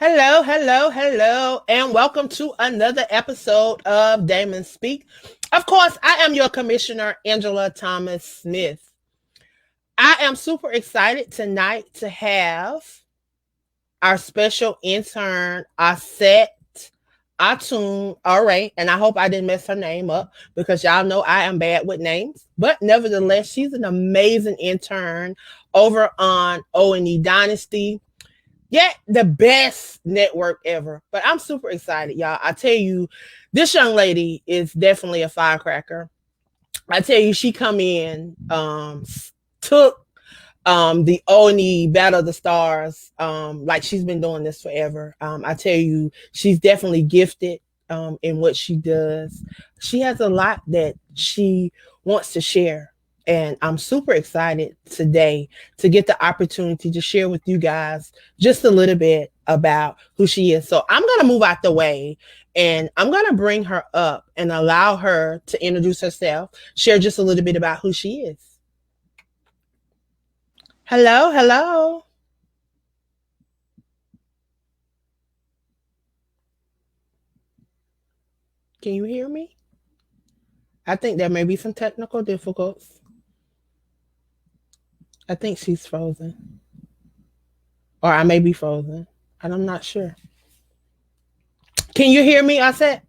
Hello, hello, hello, and welcome to another episode of Damon Speak. Of course, I am your commissioner, Angela Thomas Smith. I am super excited tonight to have our special intern, Auset Atun Re, and I hope I didn't mess her name up because y'all know I am bad with names. But nevertheless, she's an amazing intern over on O.N.E Dynasty. Yeah, the best network ever. But I'm super excited, y'all. I tell you, this young lady is definitely a firecracker. I tell you, she come in, took the O.N.E Battle of the Stars, like she's been doing this forever. I tell you, she's definitely gifted in what she does. She has a lot that she wants to share. And I'm super excited today to get the opportunity to share with you guys just a little bit about who she is. So I'm going to move out the way and I'm going to bring her up and allow her to introduce herself, share just a little bit about who she is. Hello, hello. Can you hear me? I think there may be some technical difficulties. I think she's frozen. Or I may be frozen. And I'm not sure. Can you hear me? I said.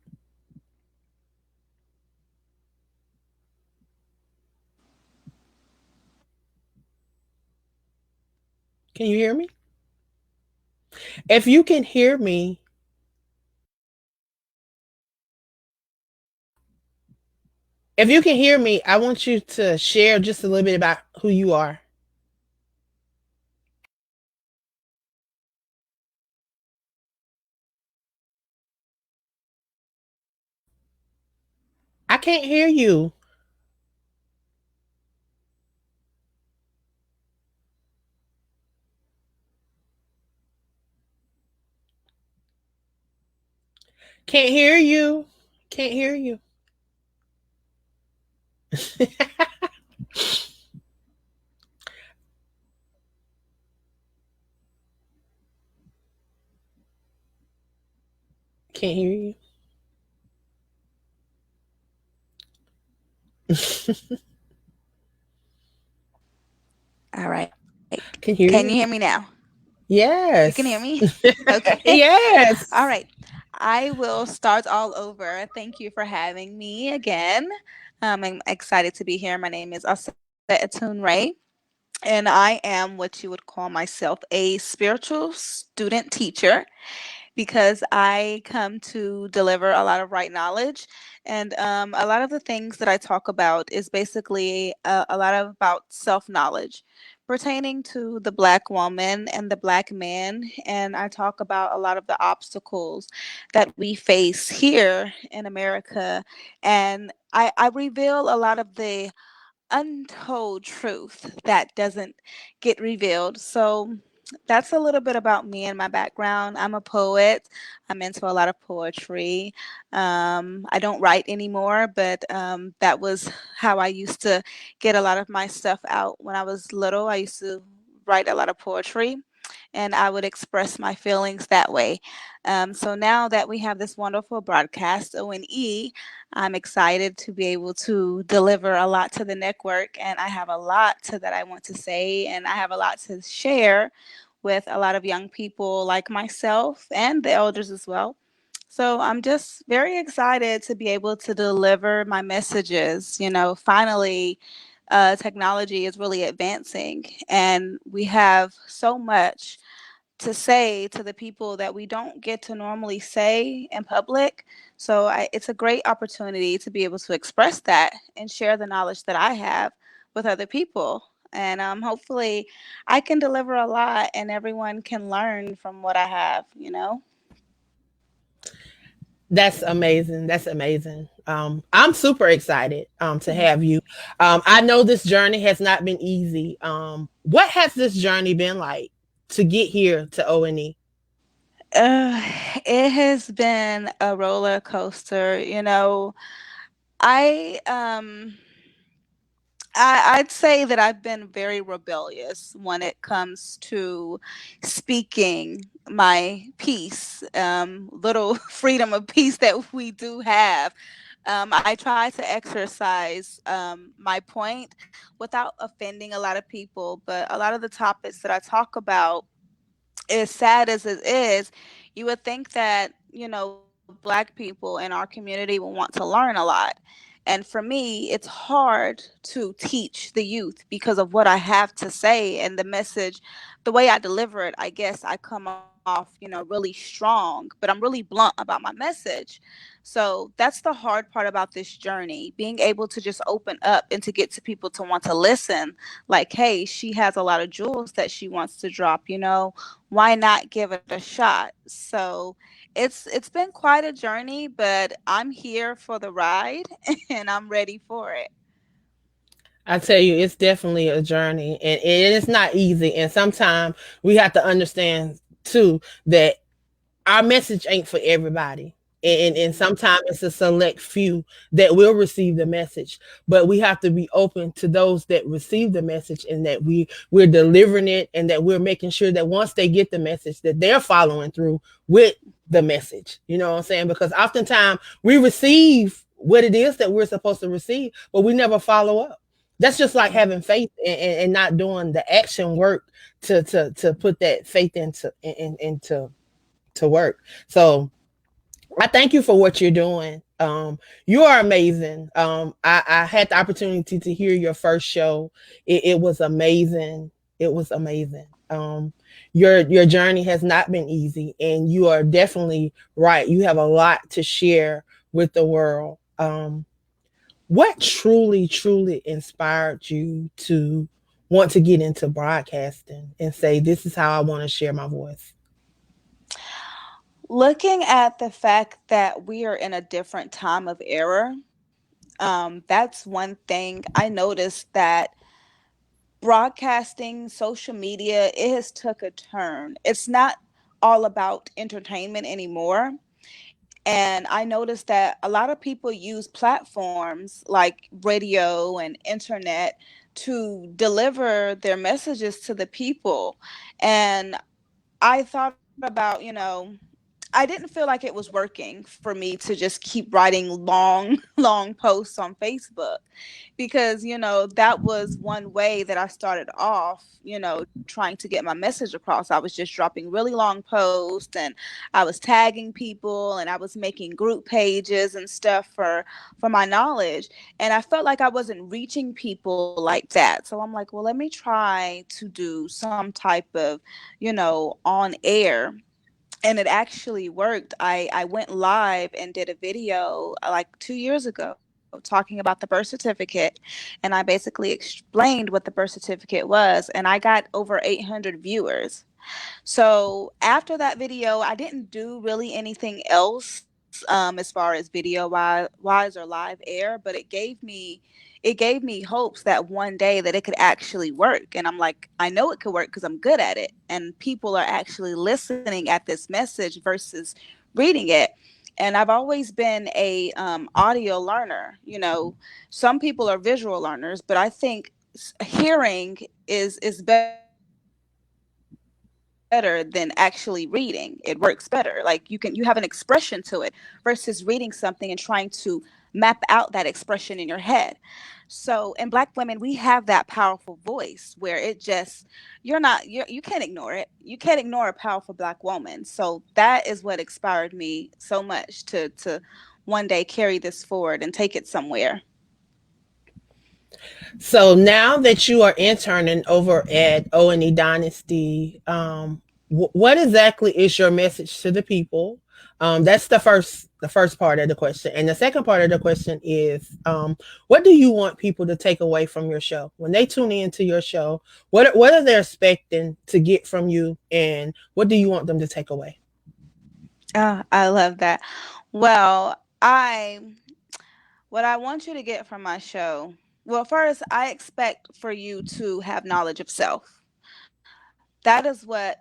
Can you hear me? If you can hear me, if you can hear me, I want you to share just a little bit about who you are. I can't hear you. Can't hear you. Can't hear you. Can't hear you. All right. Can hear Can you you. hear me now? You can hear Yes. me? Okay. All Yes. right. I will start all over. Thank you for having me again. I'm excited to be here. My name is Auset Atun Re, and I am what you would call myself a spiritual student teacher because I come to deliver a lot of right knowledge. And a lot of the things that I talk about is basically a lot of about self knowledge pertaining to the Black woman and the Black man. And I talk about a lot of the obstacles that we face here in America. And I reveal a lot of the untold truth that doesn't get revealed. So that's a little bit about me and my background. I'm a poet. I'm into a lot of poetry. I don't write anymore, but that was how I used to get a lot of my stuff out when I was little. I used to write a lot of poetry and I would express my feelings that way. So now that we have this wonderful broadcast, O.N.E, I'm excited to be able to deliver a lot to the network, and I have a lot that I want to say, and I have a lot to share with a lot of young people like myself and the elders as well. So I'm just very excited to be able to deliver my messages. Finally, technology is really advancing, and we have so much to say to the people that we don't get to normally say in public. So it's a great opportunity to be able to express that and share the knowledge that I have with other people. And hopefully, I can deliver a lot and everyone can learn from what I have. That's amazing. That's amazing. I'm super excited to have you. I know this journey has not been easy. What has this journey been like to get here to O.N.E? Uh, it has been a roller coaster. I I'd say that I've been very rebellious when it comes to speaking my piece, little freedom of peace that we do have. I try to exercise my point without offending a lot of people, but a lot of the topics that I talk about, as sad as it is, you would think that, black people in our community will want to learn a lot. And for me, it's hard to teach the youth because of what I have to say and the message, the way I deliver it. I guess I come off, really strong, but I'm really blunt about my message. So that's the hard part about this journey, being able to just open up and to get to people to want to listen. Like, hey, she has a lot of jewels that she wants to drop. Why not give it a shot? So it's been quite a journey, but I'm here for the ride and I'm ready for it. I tell you, it's definitely a journey, and it's not easy. And sometimes we have to understand too that our message ain't for everybody. And sometimes it's a select few that will receive the message, but we have to be open to those that receive the message, and that we're delivering it, and that we're making sure that once they get the message that they're following through with the message. You know what I'm saying? Because oftentimes we receive what it is that we're supposed to receive, but we never follow up. That's just like having faith, and not doing the action work to put that faith into to work. So I thank you for what you're doing. You are amazing. I had the opportunity to hear your first show. It was amazing. It was amazing. Your journey has not been easy, and you are definitely right. You have a lot to share with the world. What truly inspired you to want to get into broadcasting and say, this is how I want to share my voice? Looking at the fact that we are in a different time of era, that's one thing I noticed, that broadcasting, social media, it has took a turn. It's not all about entertainment anymore. And I noticed that a lot of people use platforms like radio and internet to deliver their messages to the people. And I thought about, I didn't feel like it was working for me to just keep writing long, long posts on Facebook, because, that was one way that I started off, trying to get my message across. I was just dropping really long posts, and I was tagging people, and I was making group pages and stuff for my knowledge. And I felt like I wasn't reaching people like that. So I'm like, well, let me try to do some type of, on air. And it actually worked. I went live and did a video like 2 years ago talking about the birth certificate. And I basically explained what the birth certificate was. And I got over 800 viewers. So after that video, I didn't do really anything else, as far as video wise or live air, but it gave me hopes that one day that it could actually work. And I'm like, I know it could work because I'm good at it, and people are actually listening at this message versus reading it. And I've always been a audio learner. Some people are visual learners, but I think hearing is better than actually reading. It works better. Like you have an expression to it versus reading something and trying to map out that expression in your head. So in Black women, we have that powerful voice where it just, you can't ignore it. You can't ignore a powerful Black woman. So that is what inspired me so much to one day carry this forward and take it somewhere. So now that you are interning over at O.N.E Dynasty, what exactly is your message to the people? That's the first part of the question, and the second part of the question is, what do you want people to take away from your show when they tune into your show? What are they expecting to get from you, and what do you want them to take away? I love that. Well, I what I want you to get from my show. Well, first, I expect for you to have knowledge of self. That is what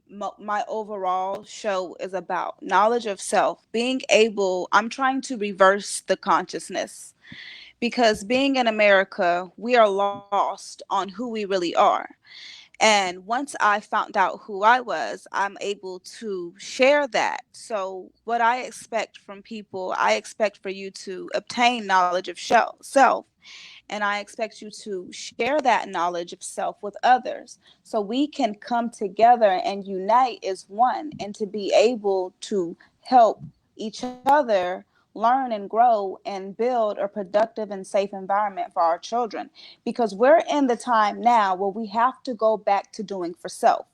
my overall show is about, knowledge of self, being able, I'm trying to reverse the consciousness, because being in America, we are lost on who we really are. And once I found out who I was, I'm able to share that. So, what I expect from people, I expect for you to obtain knowledge of self, and I expect you to share that knowledge of self with others so we can come together and unite as one and to be able to help each other learn and grow and build a productive and safe environment for our children, because we're in the time now where we have to go back to doing for self.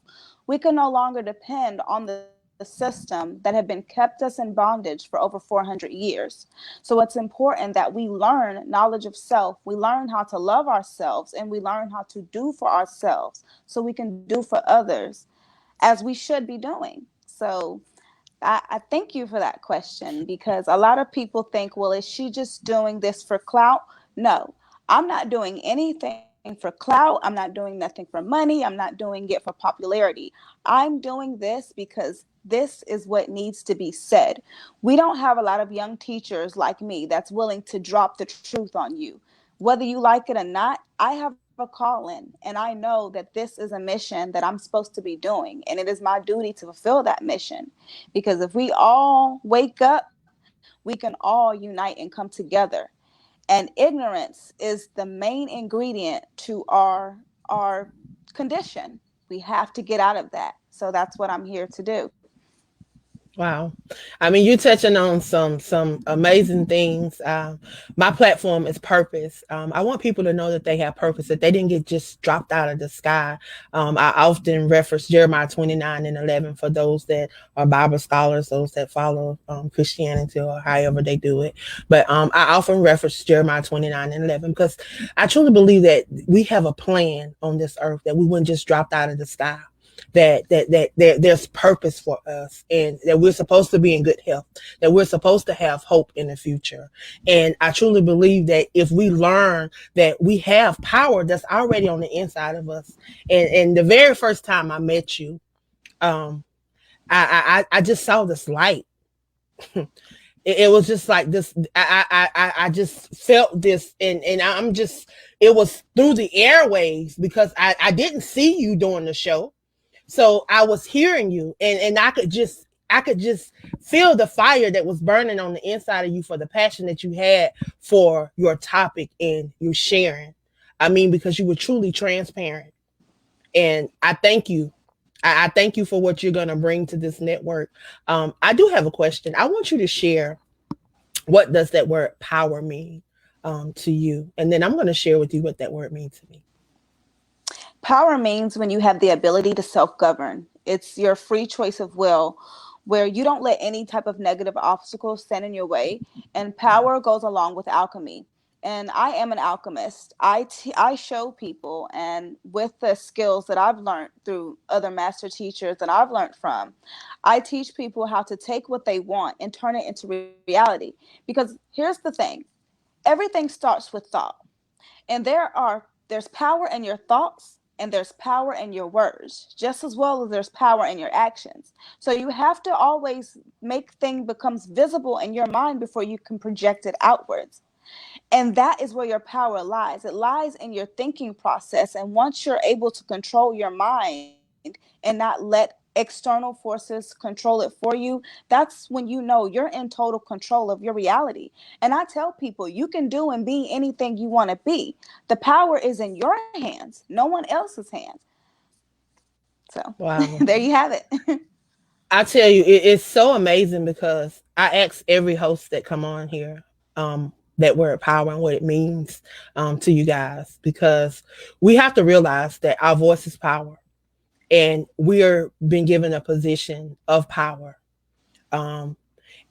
We can no longer depend on the system that have been kept us in bondage for over 400 years. So it's important that we learn knowledge of self, we learn how to love ourselves, and we learn how to do for ourselves so we can do for others as we should be doing. So I thank you for that question, because a lot of people think, well, is she just doing this for clout? No, I'm not doing anything for clout. I'm not doing nothing for money. I'm not doing it for popularity. I'm doing this because this is what needs to be said. We don't have a lot of young teachers like me that's willing to drop the truth on you. Whether you like it or not, I have a calling, and I know that this is a mission that I'm supposed to be doing, and it is my duty to fulfill that mission. Because if we all wake up, we can all unite and come together. And ignorance is the main ingredient to our condition. We have to get out of that. So that's what I'm here to do. Wow. I mean, you're touching on some amazing things. My platform is purpose. I want people to know that they have purpose, that they didn't get just dropped out of the sky. I often reference Jeremiah 29:11 for those that are Bible scholars, those that follow Christianity or however they do it. But I often reference Jeremiah 29:11 because I truly believe that we have a plan on this earth, that we weren't just dropped out of the sky, that there's purpose for us, and that we're supposed to be in good health, that we're supposed to have hope in the future. And I truly believe that if we learn that we have power that's already on the inside of us. And the very first time I met you, um I just saw this light. It was just like this. I just felt this, and I'm just, it was through the airwaves because I didn't see you during the show. So I was hearing you, and I could just feel the fire that was burning on the inside of you for the passion that you had for your topic and you sharing. I mean, because you were truly transparent. And I thank you. I thank you for what you're gonna bring to this network. I do have a question. I want you to share, what does that word power mean to you? And then I'm gonna share with you what that word means to me. Power means when you have the ability to self govern. It's your free choice of will, where you don't let any type of negative obstacles stand in your way. And power goes along with alchemy. And I am an alchemist. I show people, and with the skills that I've learned through other master teachers that I've learned from, I teach people how to take what they want and turn it into reality. Because here's the thing, everything starts with thought. And there's power in your thoughts, and there's power in your words, just as well as there's power in your actions. So you have to always make things becomes visible in your mind before you can project it outwards. And that is where your power lies. It lies in your thinking process. And once you're able to control your mind and not let external forces control it for you, that's when you know you're in total control of your reality. And I tell people, you can do and be anything you want to be. The power is in your hands, no one else's hands. So Wow. there you have it. I tell you, it's so amazing because I ask every host that come on here that word power and what it means to you guys, because we have to realize that our voice is power, and we're been given a position of power. Um,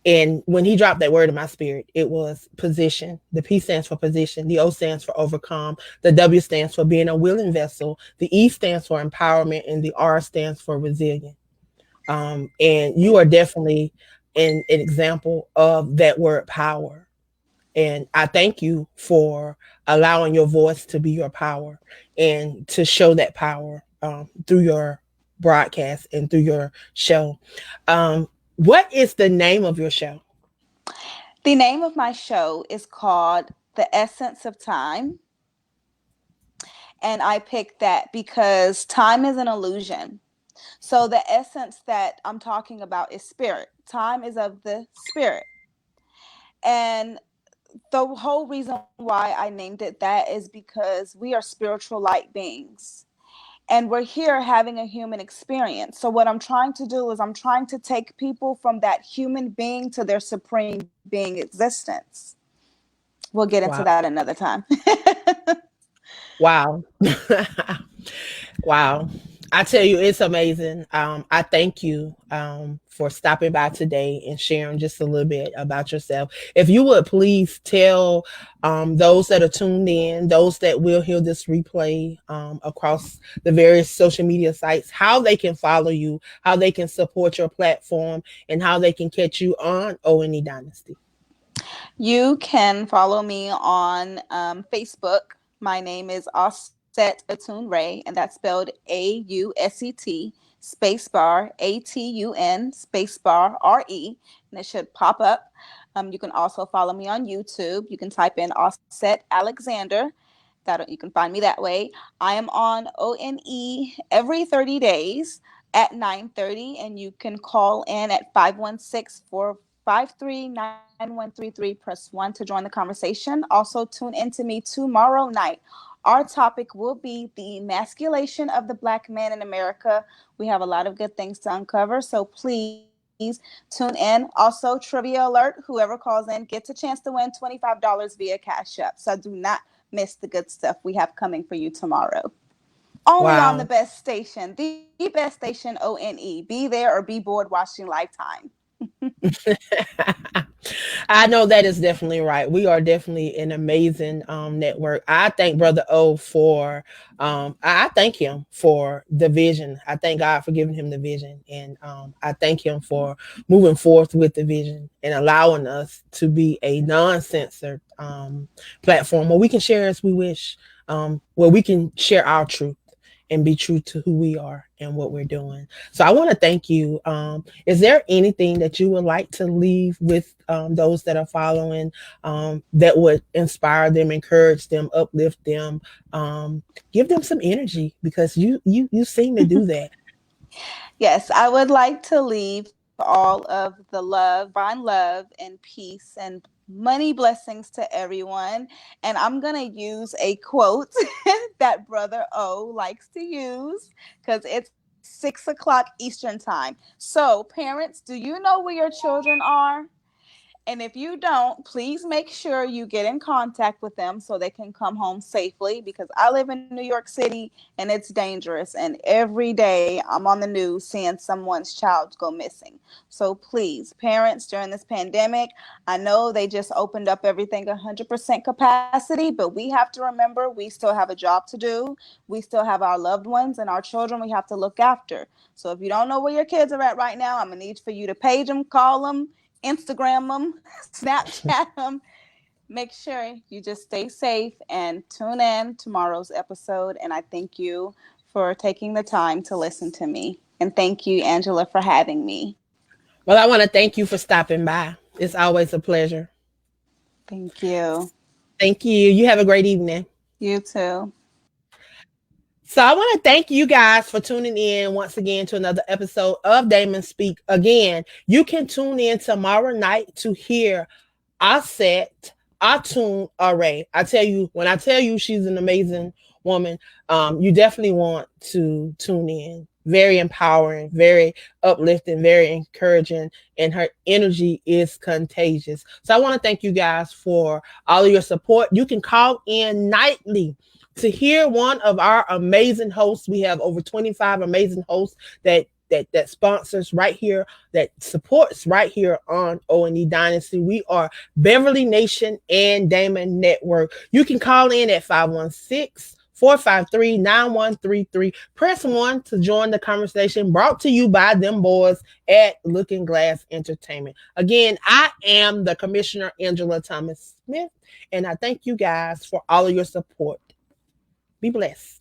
and when he dropped that word in my spirit, it was position. The P stands for position. The O stands for overcome. The W stands for being a willing vessel. The E stands for empowerment, and the R stands for resilient. And you are definitely an example of that word power. And I thank you for allowing your voice to be your power and to show that power through your broadcast and through your show. What is the name of your show? The name of my show is called the essence of time. And I picked that because time is an illusion. So the essence that I'm talking about is spirit. Time is of the spirit. And the whole reason why I named it that is because we are spiritual light beings. And we're here having a human experience. So what I'm trying to do is I'm trying to take people from that human being to their supreme being existence. We'll get into Wow. that another time. Wow. Wow. I tell you, it's amazing. I thank you for stopping by today and sharing just a little bit about yourself. If you would please tell those that are tuned in, those that will hear this replay across the various social media sites, how they can follow you, how they can support your platform, and how they can catch you on O.N.E Dynasty. You can follow me on Facebook. My name is Auset Atun Re, and that's spelled AUSET spacebar ATUN spacebar RE, and it should pop up. You can also follow me on YouTube. You can type in Auset Alexander. That you can find me that way. I am on O.N.E every 30 days at 9:30, and you can call in at 516-453-9133. Press 1 to join the conversation. Also, tune in to me tomorrow night. Our topic will be the emasculation of the Black man in America. We have a lot of good things to uncover, so please tune in. Also, trivia alert, whoever calls in gets a chance to win $25 via Cash App. So do not miss the good stuff we have coming for you tomorrow. Only on the Wow. best station, the best station, O.N.E. Be there or be bored watching Lifetime. I know that is definitely right. We are definitely an amazing network. I thank Brother O for I thank him for the vision. I thank God for giving him the vision. And I thank him for moving forth with the vision and allowing us to be a non-censored platform where we can share as we wish, where we can share our truth and be true to who we are and what we're doing. So I want to thank you. Is there anything that you would like to leave with those that are following that would inspire them, encourage them, uplift them, give them some energy because you seem to do that. Yes, I would like to leave all of the love, divine love, and peace and money blessings to everyone. And I'm going to use a quote that Brother O likes to use because it's 6 o'clock Eastern time. So, parents, do you know where your children are? And if you don't, please make sure you get in contact with them so they can come home safely because I live in New York City and it's dangerous. And every day I'm on the news seeing someone's child go missing. So please, parents, during this pandemic, I know they just opened up everything 100% capacity, but we have to remember we still have a job to do. We still have our loved ones and our children we have to look after. So if you don't know where your kids are at right now, I'm going to need for you to page them, call them, Instagram them, Snapchat them. Make sure you just stay safe and tune in tomorrow's episode. And I thank you for taking the time to listen to me. And thank you, Angela, for having me. Well, I want to thank you for stopping by. It's always a pleasure. Thank you. Thank you. You have a great evening. You too. So I want to thank you guys for tuning in once again to another episode of Damon Speak. Again, you can tune in tomorrow night to hear Auset Atun Re. I tell you, when I tell you she's an amazing woman, you definitely want to tune in. Very empowering, very uplifting, very encouraging, and her energy is contagious. So I want to thank you guys for all of your support. You can call in nightly to hear one of our amazing hosts. We have over 25 amazing hosts that sponsors right here, that supports right here on O.N.E Dynasty. We are Beverly Nation and D.A.M.O.N Network. You can call in at 516-453-9133. Press 1 to join the conversation, brought to you by them boys at Looking Glass Entertainment. Again, I am the Commissioner, Angela Thomas Smith, and I thank you guys for all of your support. Be blessed.